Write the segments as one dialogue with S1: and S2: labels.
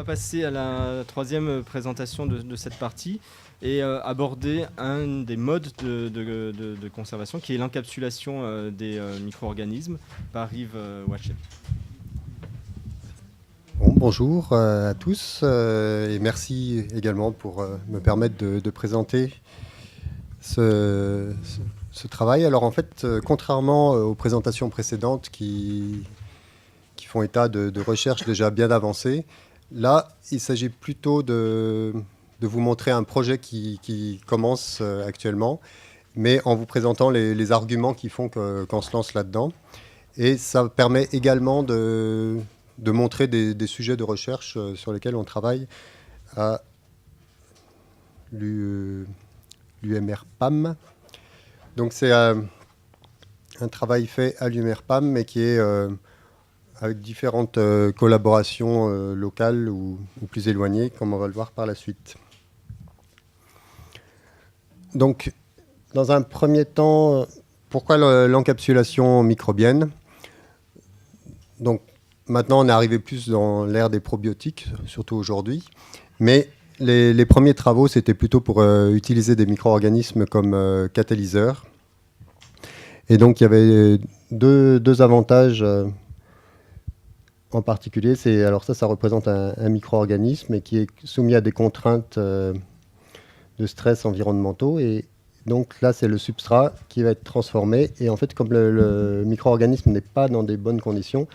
S1: va passer à la troisième présentation de cette partie et aborder un des modes de conservation qui est l'encapsulation des micro-organismes par Yves Wachel.
S2: Bon, bonjour à tous et merci également pour me permettre de présenter ce travail. Alors en fait, contrairement aux présentations précédentes qui font état de recherches déjà bien avancées, là, il s'agit plutôt de vous montrer un projet qui commence actuellement, mais en vous présentant les arguments qui font qu'on se lance là-dedans. Et ça permet également de montrer des sujets de recherche sur lesquels on travaille à l'UMR-PAM. Donc c'est un travail fait à l'UMR-PAM, mais qui est avec différentes collaborations locales ou plus éloignées, comme on va le voir par la suite. Donc, dans un premier temps, pourquoi l'encapsulation microbienne ? Donc, maintenant, on est arrivé plus dans l'ère des probiotiques, surtout aujourd'hui. Mais les premiers travaux, c'était plutôt pour utiliser des micro-organismes comme catalyseurs. Et donc, il y avait deux avantages en particulier. Alors ça représente un micro-organisme qui est soumis à des contraintes de stress environnementaux. Et donc là, c'est le substrat qui va être transformé. Et en fait, comme le micro-organisme n'est pas dans des bonnes conditions,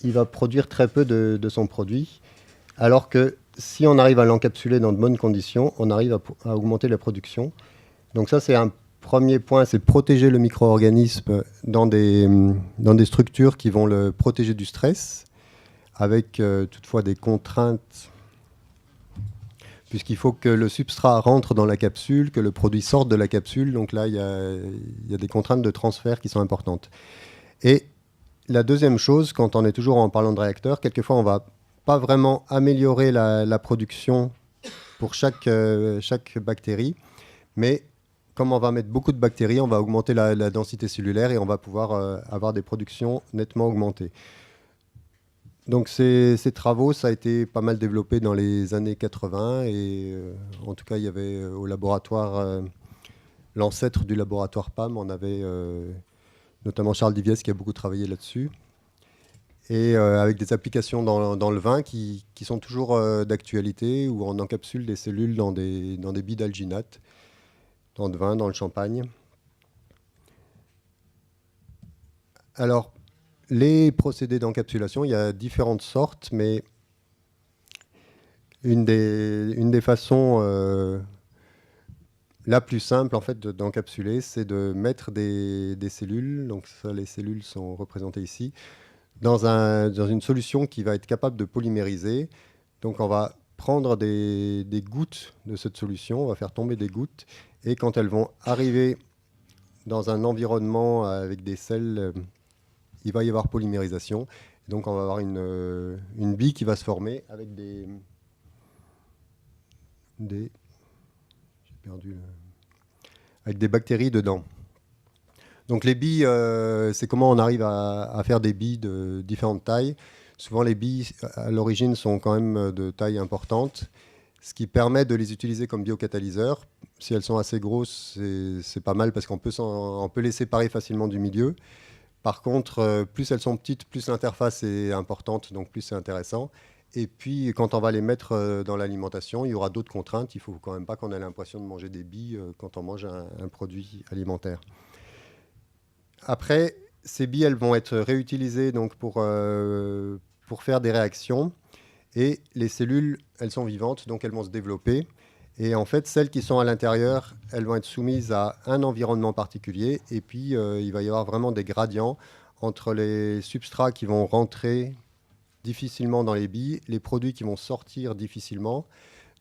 S2: il va produire très peu de son produit. Alors que si on arrive à l'encapsuler dans de bonnes conditions, on arrive à augmenter la production. Donc ça, c'est un premier point, c'est protéger le micro-organisme dans des structures qui vont le protéger du stress, avec toutefois des contraintes, puisqu'il faut que le substrat rentre dans la capsule, que le produit sorte de la capsule. Donc là, il y a des contraintes de transfert qui sont importantes. Et la deuxième chose, quand on est toujours en parlant de réacteur, quelquefois on ne va pas vraiment améliorer la production pour chaque bactérie, mais comme on va mettre beaucoup de bactéries, on va augmenter la densité cellulaire et on va pouvoir avoir des productions nettement augmentées. Donc ces travaux, ça a été pas mal développé dans les années 80 et en tout cas, il y avait au laboratoire, l'ancêtre du laboratoire PAM, on avait notamment Charles Diviès qui a beaucoup travaillé là-dessus. Et avec des applications dans le vin qui sont toujours d'actualité, où on encapsule des cellules dans des billes d'alginate, dans le vin, dans le champagne. Alors, les procédés d'encapsulation, il y a différentes sortes, mais une des façons la plus simple en fait, d'encapsuler, c'est de mettre des cellules, donc ça, les cellules sont représentées ici, dans une solution qui va être capable de polymériser. Donc on va prendre des gouttes de cette solution, on va faire tomber des gouttes, et quand elles vont arriver dans un environnement avec des sels, il va y avoir polymérisation. Donc on va avoir une bille qui va se former avec avec des bactéries dedans. Donc les billes, c'est comment on arrive à faire des billes de différentes tailles. Souvent les billes à l'origine sont quand même de taille importante, ce qui permet de les utiliser comme biocatalyseurs. Si elles sont assez grosses, c'est pas mal parce qu'on peut les séparer facilement du milieu. Par contre, plus elles sont petites, plus l'interface est importante, donc plus c'est intéressant. Et puis, quand on va les mettre dans l'alimentation, il y aura d'autres contraintes. Il ne faut quand même pas qu'on ait l'impression de manger des billes quand on mange un produit alimentaire. Après, ces billes, elles vont être réutilisées donc, pour faire des réactions. Et les cellules, elles sont vivantes, donc elles vont se développer. Et en fait, celles qui sont à l'intérieur, elles vont être soumises à un environnement particulier. Et puis, il va y avoir vraiment des gradients entre les substrats qui vont rentrer difficilement dans les billes, les produits qui vont sortir difficilement.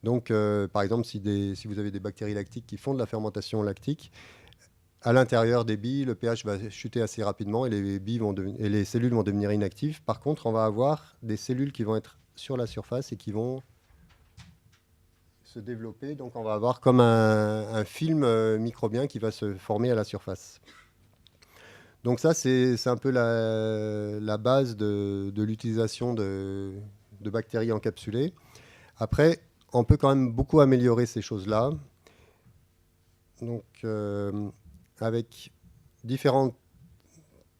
S2: Donc, par exemple, si vous avez des bactéries lactiques qui font de la fermentation lactique, à l'intérieur des billes, le pH va chuter assez rapidement et les cellules vont devenir inactives. Par contre, on va avoir des cellules qui vont être sur la surface et qui vont se développer. Donc, on va avoir comme un film microbien qui va se former à la surface. Donc ça, c'est un peu la base de l'utilisation de de bactéries encapsulées. Après, on peut quand même beaucoup améliorer ces choses-là. Donc, avec différentes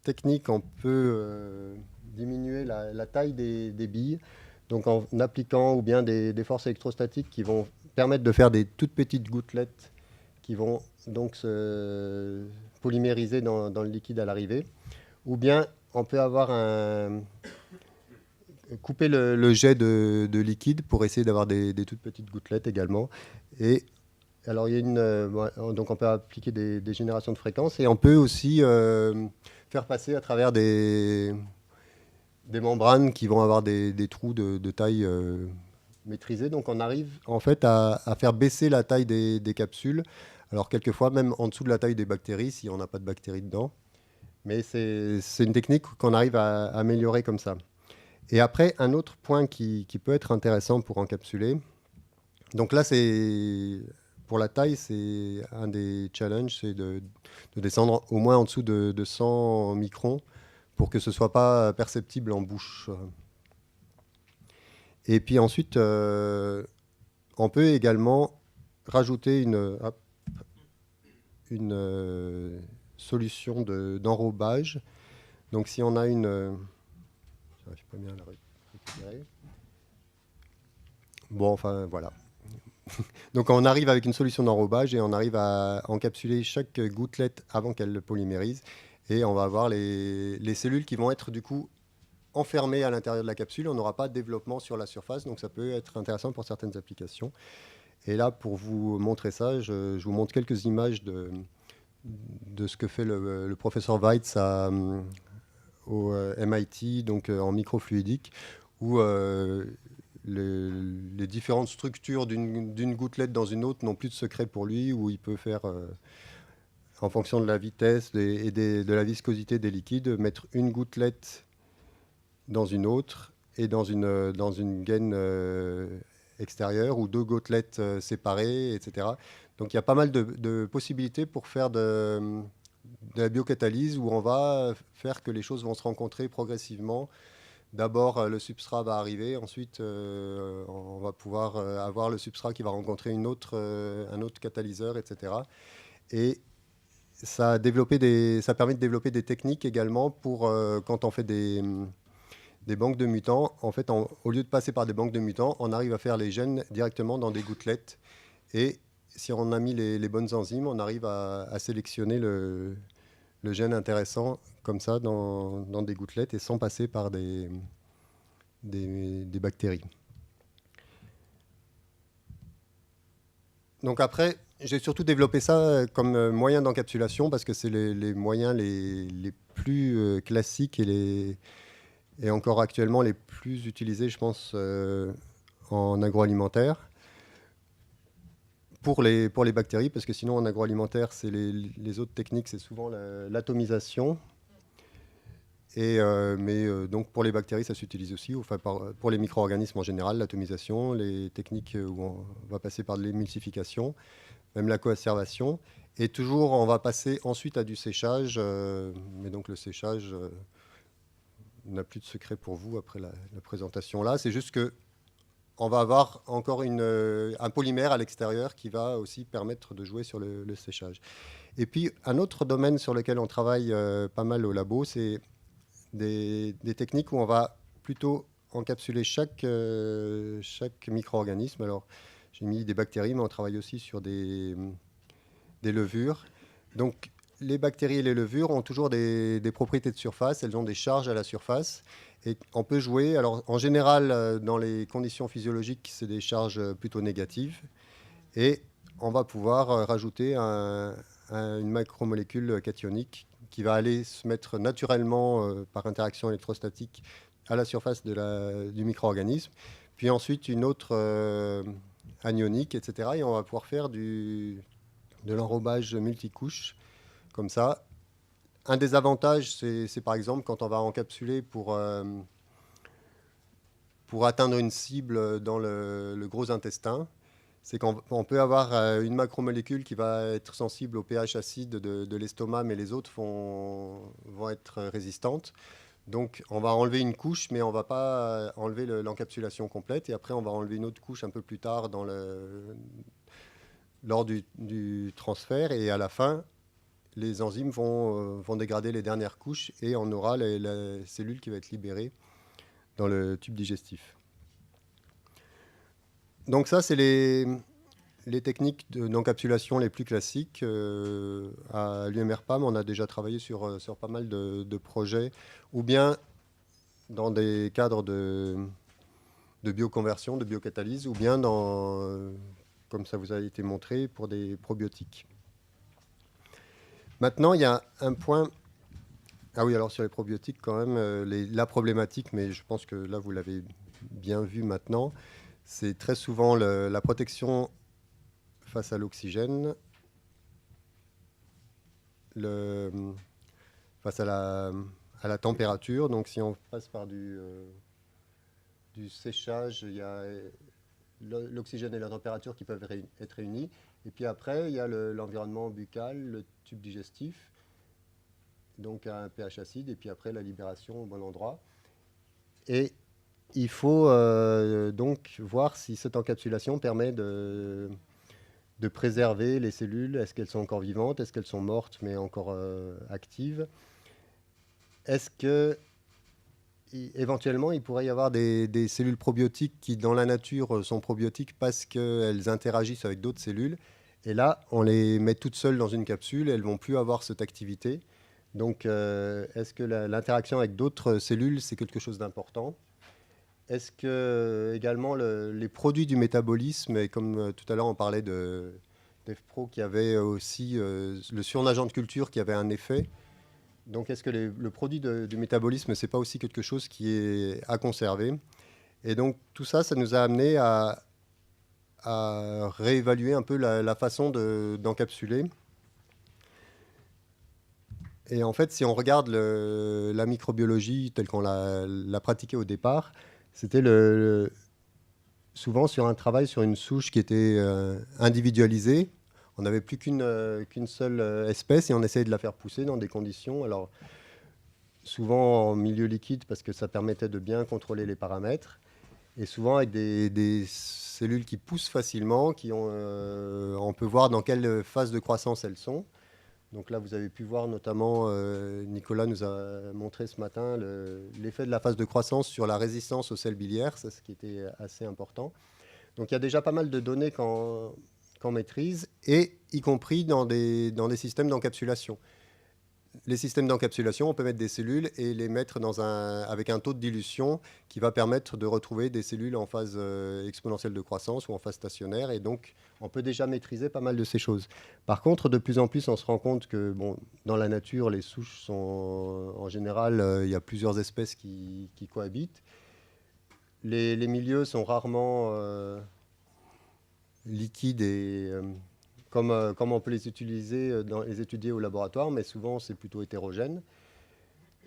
S2: techniques, on peut diminuer la taille des billes. Donc, en appliquant ou bien des forces électrostatiques qui vont permettre de faire des toutes petites gouttelettes qui vont donc se polymériser dans le liquide à l'arrivée. Ou bien, on peut couper le jet de liquide pour essayer d'avoir des toutes petites gouttelettes également. Et alors, il y a donc on peut appliquer des générations de fréquences et on peut aussi faire passer à travers des membranes qui vont avoir des trous de taille maîtrisée. Donc, on arrive en fait à faire baisser la taille des capsules. Alors, quelquefois, même en dessous de la taille des bactéries, si on n'a pas de bactéries dedans. Mais c'est une technique qu'on arrive à améliorer comme ça. Et après, un autre point qui peut être intéressant pour encapsuler. Donc là, pour la taille, c'est un des challenges, c'est de descendre au moins en dessous de 100 microns pour que ce ne soit pas perceptible en bouche. Et puis ensuite, on peut également rajouter une solution d'enrobage. Donc si on a j'arrive pas bien à la récupérer. Bon, enfin voilà. Donc on arrive avec une solution d'enrobage et on arrive à encapsuler chaque gouttelette avant qu'elle le polymérise. Et on va avoir les cellules qui vont être du coup enfermées à l'intérieur de la capsule. On n'aura pas de développement sur la surface, donc ça peut être intéressant pour certaines applications. Et là, pour vous montrer ça, je vous montre quelques images de ce que fait le professeur Weitz au MIT, donc en microfluidique, où les différentes structures d'une gouttelette dans une autre n'ont plus de secret pour lui, où il peut faire, en fonction de la vitesse et de la viscosité des liquides, mettre une gouttelette dans une autre et dans une gaine extérieure, ou deux gouttelettes séparées, etc. Donc il y a pas mal de possibilités pour faire de la biocatalyse, où on va faire que les choses vont se rencontrer progressivement. D'abord, le substrat va arriver, ensuite, on va pouvoir avoir le substrat qui va rencontrer un autre catalyseur, etc. Et ça permet de développer des techniques également pour quand on fait des banques de mutants. En fait, au lieu de passer par des banques de mutants, on arrive à faire les gènes directement dans des gouttelettes. Et si on a mis les bonnes enzymes, on arrive à sélectionner le gène intéressant comme ça dans des gouttelettes et sans passer par des bactéries. Donc après, j'ai surtout développé ça comme moyen d'encapsulation parce que c'est les moyens les plus classiques et encore actuellement les plus utilisés, je pense, en agroalimentaire. Pour les bactéries, parce que sinon en agroalimentaire, les autres techniques, c'est souvent l'atomisation. Mais donc pour les bactéries, ça s'utilise aussi. Enfin, pour les micro-organismes en général, l'atomisation, les techniques où on va passer par de l'émulsification, même la coacervation. Et toujours, on va passer ensuite à du séchage. Mais donc le séchage n'a plus de secret pour vous après la présentation là. C'est juste que on va avoir encore un polymère à l'extérieur qui va aussi permettre de jouer sur le séchage. Et puis, un autre domaine sur lequel on travaille pas mal au labo, c'est des techniques où on va plutôt encapsuler chaque micro-organisme. Alors, j'ai mis des bactéries, mais on travaille aussi sur des levures. Donc, les bactéries et les levures ont toujours des propriétés de surface, elles ont des charges à la surface. Et on peut jouer, alors en général, dans les conditions physiologiques, c'est des charges plutôt négatives. Et on va pouvoir rajouter une macromolécule cationique qui va aller se mettre naturellement par interaction électrostatique à la surface du micro-organisme. Puis ensuite une autre anionique, etc. Et on va pouvoir faire de l'enrobage multicouche comme ça. Un des avantages, c'est par exemple quand on va encapsuler pour atteindre une cible dans le gros intestin, c'est qu'on peut avoir une macromolécule qui va être sensible au pH acide de l'estomac, mais les autres vont être résistantes. Donc on va enlever une couche, mais on ne va pas enlever l'encapsulation complète. Et après, on va enlever une autre couche un peu plus tard lors du transfert. Et à la fin, les enzymes vont dégrader les dernières couches et on aura la cellule qui va être libérée dans le tube digestif. Donc ça, c'est les techniques d'encapsulation les plus classiques. À l'UMR-PAM, on a déjà travaillé sur pas mal de projets, ou bien dans des cadres de bioconversion, de biocatalyse, ou bien comme ça vous a été montré, pour des probiotiques. Maintenant, il y a un point... Ah oui, alors sur les probiotiques, quand même, la problématique, mais je pense que là, vous l'avez bien vu maintenant, c'est très souvent la protection face à l'oxygène, face à la température. Donc si on passe par du séchage, il y a l'oxygène et la température qui peuvent être réunis. Et puis après, il y a l'environnement buccal, le tube digestif, donc à un pH acide, et puis après la libération au bon endroit. Et il faut donc voir si cette encapsulation permet de préserver les cellules. Est-ce qu'elles sont encore vivantes? Est-ce qu'elles sont mortes mais encore actives? Est-ce que éventuellement il pourrait y avoir des cellules probiotiques qui dans la nature sont probiotiques parce qu'elles interagissent avec d'autres cellules, et là on les met toutes seules dans une capsule, elles ne vont plus avoir cette activité. Donc est-ce que l'interaction avec d'autres cellules c'est quelque chose d'important? Est-ce que également les produits du métabolisme, et comme tout à l'heure on parlait d'EFPRO qui avait aussi le surnagent de culture qui avait un effet, donc est-ce que le produit du métabolisme c'est pas aussi quelque chose qui est à conserver? Et donc tout ça, ça nous a amené à réévaluer un peu la façon d'encapsuler. Et en fait, si on regarde la microbiologie telle qu'on l'a pratiquée au départ, c'était souvent sur un travail sur une souche qui était individualisée. On n'avait plus qu'une seule espèce et on essayait de la faire pousser dans des conditions, alors souvent en milieu liquide parce que ça permettait de bien contrôler les paramètres, et souvent avec des cellules qui poussent facilement, on peut voir dans quelle phase de croissance elles sont. Donc là, vous avez pu voir notamment, Nicolas nous a montré ce matin l'effet de la phase de croissance sur la résistance aux sels biliaires, c'est ce qui était assez important. Donc il y a déjà pas mal de données qu'on maîtrise, et y compris dans des systèmes d'encapsulation. Les systèmes d'encapsulation, on peut mettre des cellules et les mettre avec un taux de dilution qui va permettre de retrouver des cellules en phase exponentielle de croissance ou en phase stationnaire, et donc on peut déjà maîtriser pas mal de ces choses. Par contre, de plus en plus, on se rend compte que dans la nature, les souches sont en général, il y a plusieurs espèces qui cohabitent. Les milieux sont rarement liquides et comme on peut les utiliser, les étudier au laboratoire, mais souvent c'est plutôt hétérogène.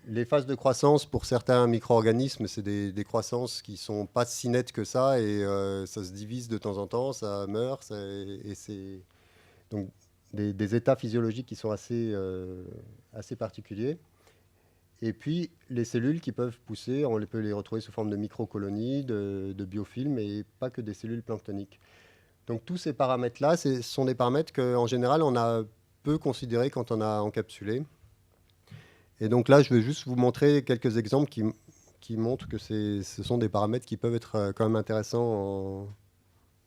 S2: Les phases de croissance pour certains micro-organismes, c'est des croissances qui ne sont pas si nettes que ça, et ça se divise de temps en temps, ça meurt, et c'est donc des états physiologiques qui sont assez particuliers. Et puis les cellules qui peuvent pousser, on peut les retrouver sous forme de microcolonies, de biofilms, et pas que des cellules planctoniques. Donc tous ces paramètres-là, ce sont des paramètres qu'en général, on a peu considérés quand on a encapsulé. Et donc là, je vais juste vous montrer quelques exemples qui montrent que ce sont des paramètres qui peuvent être quand même intéressants.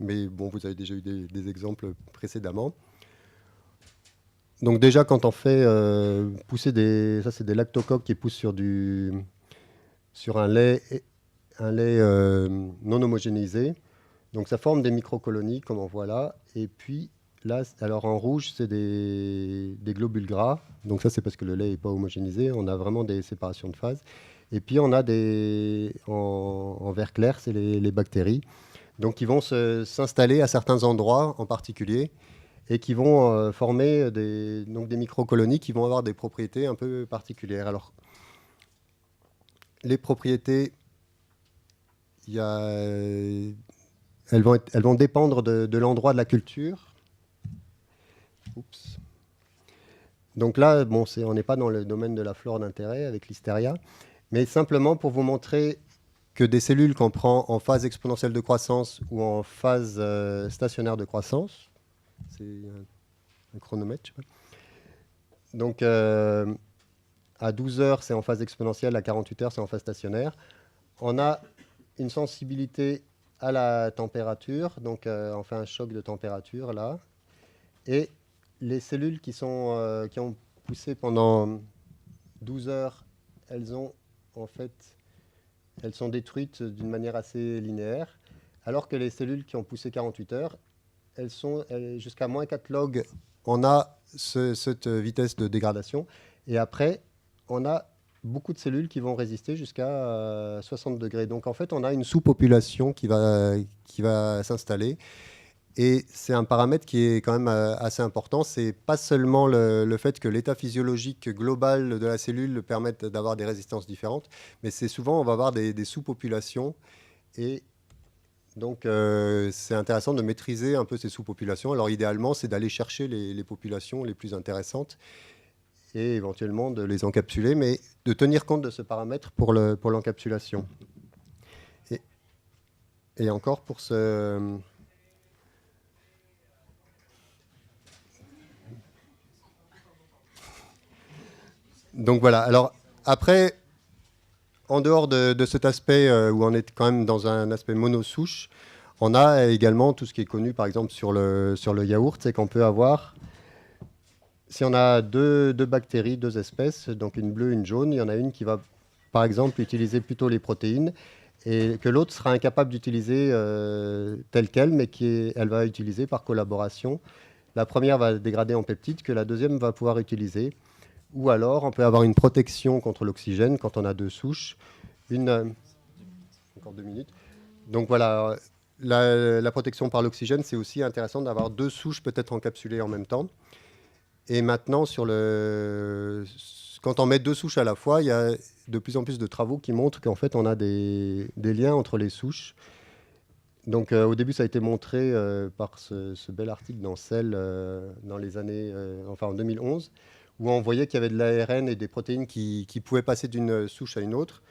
S2: Mais bon, vous avez déjà eu des exemples précédemment. Donc déjà, quand on fait pousser ça c'est des lactocoques qui poussent sur un lait non homogénéisé. Donc ça forme des microcolonies, comme on voit là. Et puis là, alors en rouge, c'est des globules gras. Donc ça, c'est parce que le lait n'est pas homogénéisé. On a vraiment des séparations de phase. Et puis on a en vert clair, c'est les bactéries. Donc qui vont s'installer à certains endroits en particulier, et qui vont former des microcolonies qui vont avoir des propriétés un peu particulières. Alors, les propriétés, elles vont dépendre de l'endroit de la culture. Donc là, on n'est pas dans le domaine de la flore d'intérêt avec l'hystéria, Mais simplement pour vous montrer que des cellules qu'on prend en phase exponentielle de croissance ou en phase stationnaire de croissance, c'est un chronomètre, je sais pas. Donc à 12 heures, c'est en phase exponentielle, à 48 heures, c'est en phase stationnaire. On a une sensibilité à la température, donc on fait un choc de température là. Et les cellules qui ont poussé pendant 12 heures, elles sont détruites d'une manière assez linéaire, alors que les cellules qui ont poussé 48 heures, elles sont jusqu'à moins 4 log. On a cette vitesse de dégradation. Et après, on a beaucoup de cellules qui vont résister jusqu'à 60 degrés. Donc en fait, on a une sous-population qui va s'installer. Et c'est un paramètre qui est quand même assez important. C'est pas seulement le fait que l'état physiologique global de la cellule permette d'avoir des résistances différentes, mais c'est souvent on va avoir des sous-populations. Et donc c'est intéressant de maîtriser un peu ces sous-populations. Alors idéalement, c'est d'aller chercher les populations les plus intéressantes et éventuellement de les encapsuler, mais de tenir compte de ce paramètre pour l'encapsulation. Et encore pour ce... Donc voilà, alors après, en dehors de cet aspect où on est quand même dans un aspect monosouche, on a également tout ce qui est connu par exemple sur le yaourt, c'est qu'on peut avoir, si on a deux bactéries, deux espèces, donc une bleue, une jaune, il y en a une qui va par exemple utiliser plutôt les protéines et que l'autre sera incapable d'utiliser telle qu'elle, mais elle va utiliser par collaboration. La première va dégrader en peptides que la deuxième va pouvoir utiliser. Ou alors, on peut avoir une protection contre l'oxygène quand on a deux souches. Encore 2 minutes. Donc voilà, la protection par l'oxygène, c'est aussi intéressant d'avoir deux souches peut-être encapsulées en même temps. Et maintenant, quand on met deux souches à la fois, il y a de plus en plus de travaux qui montrent qu'en fait, on a des liens entre les souches. Donc au début, ça a été montré par ce bel article dans Cell dans les années, en 2011, où on voyait qu'il y avait de l'ARN et des protéines qui pouvaient passer d'une souche à une autre.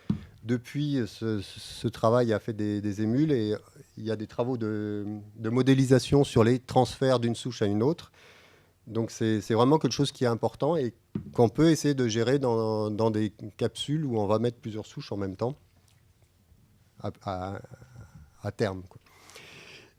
S2: Depuis, ce travail a fait des émules et il y a des travaux de modélisation sur les transferts d'une souche à une autre. Donc c'est vraiment quelque chose qui est important et qu'on peut essayer de gérer dans des capsules où on va mettre plusieurs souches en même temps à terme, quoi.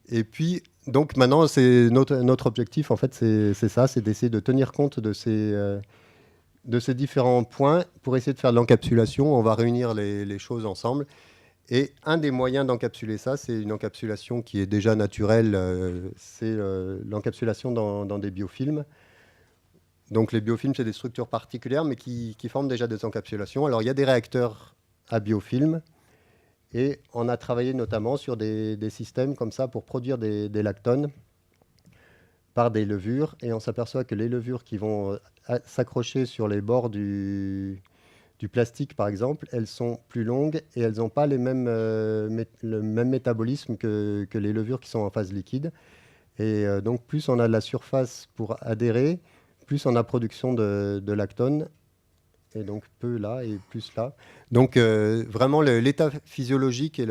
S2: Et puis, donc maintenant, c'est notre objectif, en fait, c'est ça, c'est d'essayer de tenir compte de ces différents points pour essayer de faire de l'encapsulation. On va réunir les choses ensemble. Et un des moyens d'encapsuler ça, c'est une encapsulation qui est déjà naturelle, c'est l'encapsulation dans des biofilms. Donc les biofilms, c'est des structures particulières, mais qui forment déjà des encapsulations. Alors il y a des réacteurs à biofilms, et on a travaillé notamment sur des systèmes comme ça pour produire des lactones par des levures. Et on s'aperçoit que les levures qui vont s'accrocher sur les bords du plastique, par exemple, elles sont plus longues et elles n'ont pas le même métabolisme que les levures qui sont en phase liquide. Et donc, plus on a de la surface pour adhérer, plus on a production de lactones. Et donc, peu là et plus là. Donc, vraiment, l'état physiologique,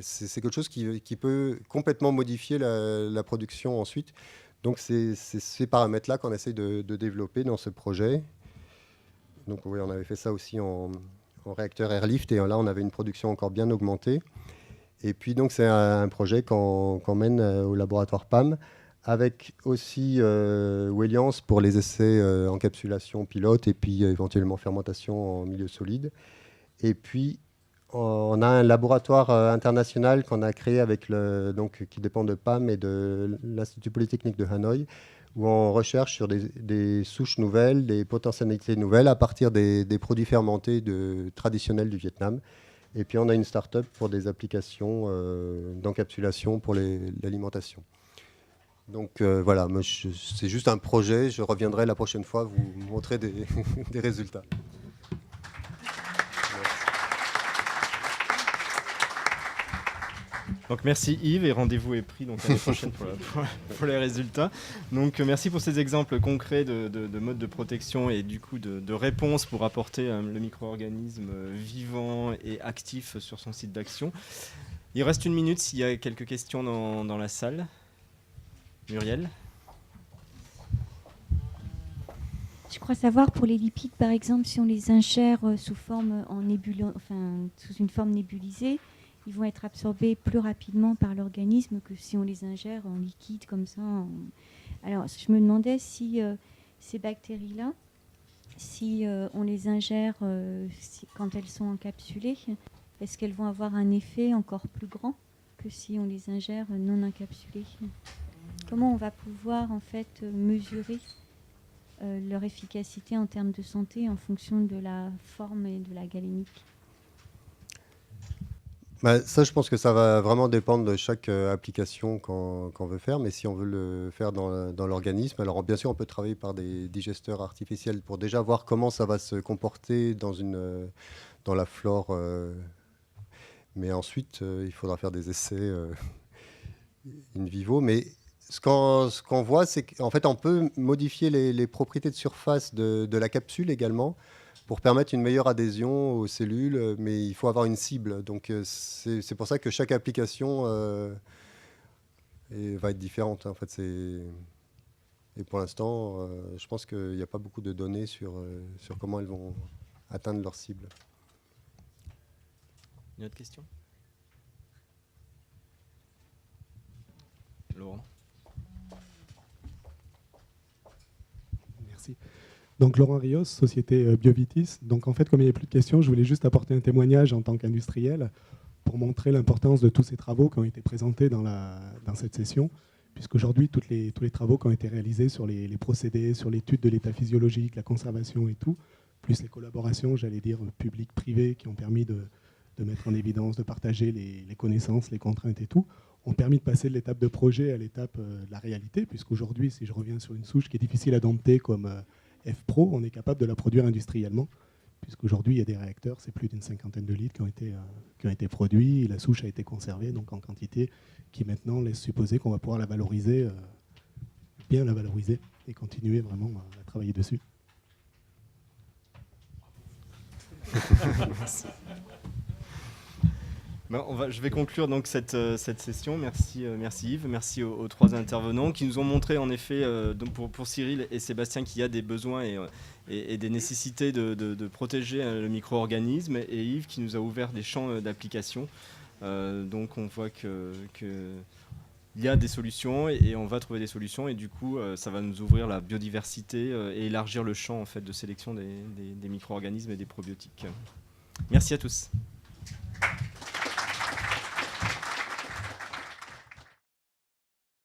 S2: c'est quelque chose qui peut complètement modifier la production ensuite. Donc, c'est ces paramètres-là qu'on essaie de développer dans ce projet. Donc oui, on avait fait ça aussi en réacteur Airlift et là on avait une production encore bien augmentée. Et puis donc c'est un projet qu'on mène au laboratoire PAM avec aussi Weliance pour les essais encapsulation pilote et puis éventuellement fermentation en milieu solide. Et puis on a un laboratoire international qu'on a créé qui dépend de PAM et de l'Institut Polytechnique de Hanoï, où on recherche sur des souches nouvelles, des potentialités nouvelles à partir des produits fermentés traditionnels du Vietnam. Et puis on a une start-up pour des applications d'encapsulation pour l'alimentation. Donc voilà, c'est juste un projet. Je reviendrai la prochaine fois vous montrer des résultats.
S1: Donc merci Yves, et rendez-vous est pris donc l'année prochaine pour les résultats. Donc merci pour ces exemples concrets de modes de protection et du coup de réponses pour apporter le micro-organisme vivant et actif sur son site d'action. Il reste 1 minute s'il y a quelques questions dans la salle. Muriel?
S3: Je crois savoir pour les lipides, par exemple, si on les ingère sous une forme nébulisée, ils vont être absorbés plus rapidement par l'organisme que si on les ingère en liquide comme ça. Alors, je me demandais si ces bactéries-là, si on les ingère quand elles sont encapsulées, est-ce qu'elles vont avoir un effet encore plus grand que si on les ingère non encapsulées? Comment on va pouvoir en fait mesurer leur efficacité en termes de santé en fonction de la forme et de la galénique?
S2: Ça, je pense que ça va vraiment dépendre de chaque application qu'on veut faire. Mais si on veut le faire dans l'organisme, alors bien sûr, on peut travailler par des digesteurs artificiels pour déjà voir comment ça va se comporter dans la flore. Mais ensuite, il faudra faire des essais in vivo. Mais ce qu'on voit, c'est qu'en fait, on peut modifier les propriétés de surface de la capsule également, pour permettre une meilleure adhésion aux cellules, mais il faut avoir une cible. Donc c'est pour ça que chaque application va être différente. En fait, et pour l'instant, je pense qu'il n'y a pas beaucoup de données sur comment elles vont atteindre leur cible.
S1: Une autre question? Laurent?
S4: Merci. Donc Laurent Rios, société Biovitis. Donc en fait, comme il n'y avait plus de questions, je voulais juste apporter un témoignage en tant qu'industriel pour montrer l'importance de tous ces travaux qui ont été présentés dans cette session, puisqu'aujourd'hui, tous les travaux qui ont été réalisés sur les procédés, sur l'étude de l'état physiologique, la conservation et tout, plus les collaborations, j'allais dire, publiques-privées, qui ont permis de mettre en évidence, de partager les connaissances, les contraintes et tout, ont permis de passer de l'étape de projet à l'étape de la réalité, puisqu'aujourd'hui, si je reviens sur une souche qui est difficile à dompter comme F-Pro, on est capable de la produire industriellement, puisqu'aujourd'hui, il y a des réacteurs, c'est plus d'une 50aine de litres qui ont été produits, la souche a été conservée donc en quantité qui maintenant laisse supposer qu'on va pouvoir la valoriser, bien la valoriser, et continuer vraiment à travailler dessus.
S1: Merci. Je vais conclure donc cette session. Merci Yves, merci aux 3 intervenants qui nous ont montré en effet, donc pour Cyril et Sébastien, qu'il y a des besoins et des nécessités de protéger le micro-organisme, et Yves qui nous a ouvert des champs d'application. Donc on voit qu'il y a des solutions et on va trouver des solutions, et du coup ça va nous ouvrir la biodiversité et élargir le champ en fait, de sélection des micro-organismes et des probiotiques. Merci à tous.